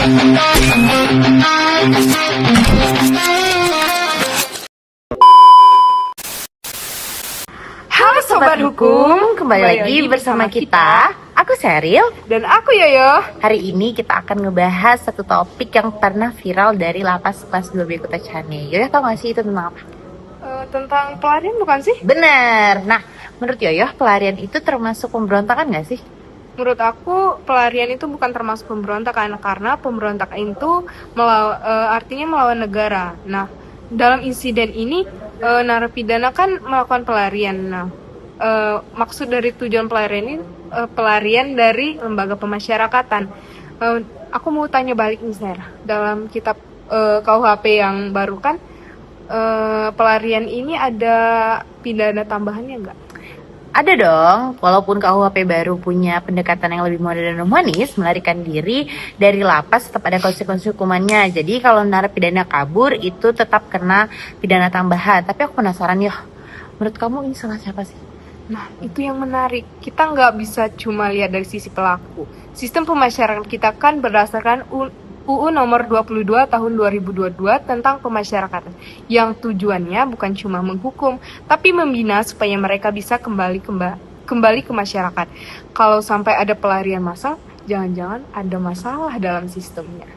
Halo Sobat Hukum, kembali lagi bersama kita. Aku Sheryl. Dan aku Yoyo. Hari ini kita akan ngebahas satu topik yang pernah viral dari lapas kelas 2B Kota Cianjur. Yoyo tau gak sih itu tentang apa? Tentang pelarian bukan sih? Bener. Nah, menurut Yoyo pelarian itu termasuk pemberontakan gak sih? Menurut aku pelarian itu bukan termasuk pemberontakan, karena pemberontakan itu artinya melawan negara. Nah, dalam insiden ini narapidana kan melakukan pelarian. Nah, maksud dari tujuan pelarian ini pelarian dari lembaga pemasyarakatan. Aku mau tanya balik nih, Sarah. Dalam kitab KUHP yang baru kan pelarian ini ada pidana tambahannya nggak? Ada dong, walaupun KUHP baru punya pendekatan yang lebih modern dan humanis, melarikan diri dari lapas tetap ada konsekuensi hukumannya. Jadi kalau narapidana kabur itu tetap kena pidana tambahan. Tapi aku penasaran ya, menurut kamu ini salah siapa sih? Nah, itu yang menarik. Kita nggak bisa cuma lihat dari sisi pelaku. Sistem pemasyarakatan kita kan berdasarkan UU nomor 22 tahun 2022 tentang pemasyarakatan, yang tujuannya bukan cuma menghukum, tapi membina supaya mereka bisa kembali ke masyarakat. Kalau sampai ada pelarian massal, jangan-jangan ada masalah dalam sistemnya.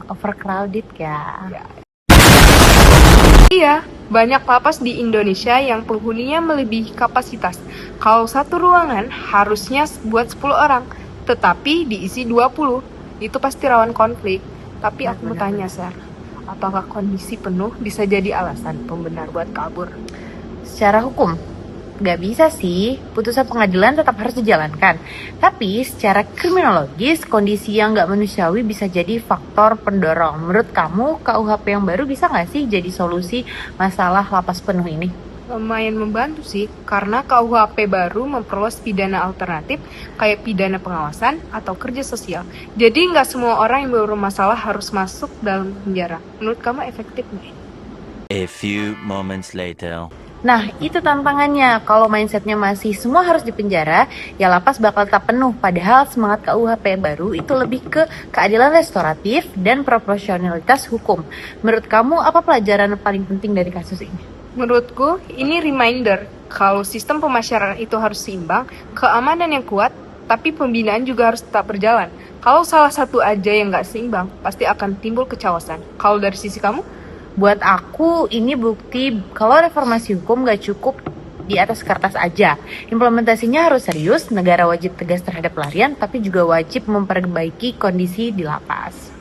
Overcrowded ya. Iya, banyak lapas di Indonesia yang penghuninya melebihi kapasitas. Kalau satu ruangan harusnya buat 10 orang, tetapi diisi 20. Itu pasti rawan konflik. Tapi aku mau tanya, Sar, apakah kondisi penuh bisa jadi alasan pembenar buat kabur? Secara hukum, nggak bisa sih. Putusan pengadilan tetap harus dijalankan. Tapi secara kriminologis, kondisi yang nggak manusiawi bisa jadi faktor pendorong. Menurut kamu, KUHP yang baru bisa nggak sih jadi solusi masalah lapas penuh ini? Lumayan membantu sih, karena KUHP baru memperluas pidana alternatif kayak pidana pengawasan atau kerja sosial. Jadi nggak semua orang yang bermasalah harus masuk dalam penjara. Menurut kamu efektif nggak? A few moments later. Nah, itu tantangannya. Kalau mindsetnya masih semua harus dipenjara, ya lapas bakal tetap penuh. Padahal semangat KUHP yang baru itu lebih ke keadilan restoratif dan proporsionalitas hukum. Menurut kamu, apa pelajaran paling penting dari kasus ini? Menurutku, ini reminder kalau sistem pemasyarakatan itu harus seimbang, keamanan yang kuat, tapi pembinaan juga harus tetap berjalan. Kalau salah satu aja yang nggak seimbang, pasti akan timbul kecawasan. Kalau dari sisi kamu? Buat aku, ini bukti kalau reformasi hukum nggak cukup di atas kertas aja. Implementasinya harus serius, negara wajib tegas terhadap pelarian, tapi juga wajib memperbaiki kondisi di lapas.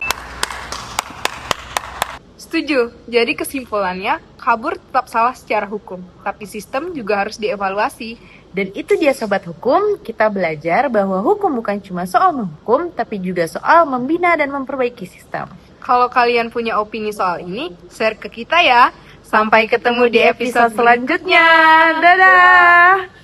Setuju. Jadi kesimpulannya, kabur tetap salah secara hukum, tapi sistem juga harus dievaluasi. Dan itu dia Sobat Hukum, kita belajar bahwa hukum bukan cuma soal menghukum, tapi juga soal membina dan memperbaiki sistem. Kalau kalian punya opini soal ini, share ke kita ya. Sampai ketemu di episode selanjutnya. Dadah!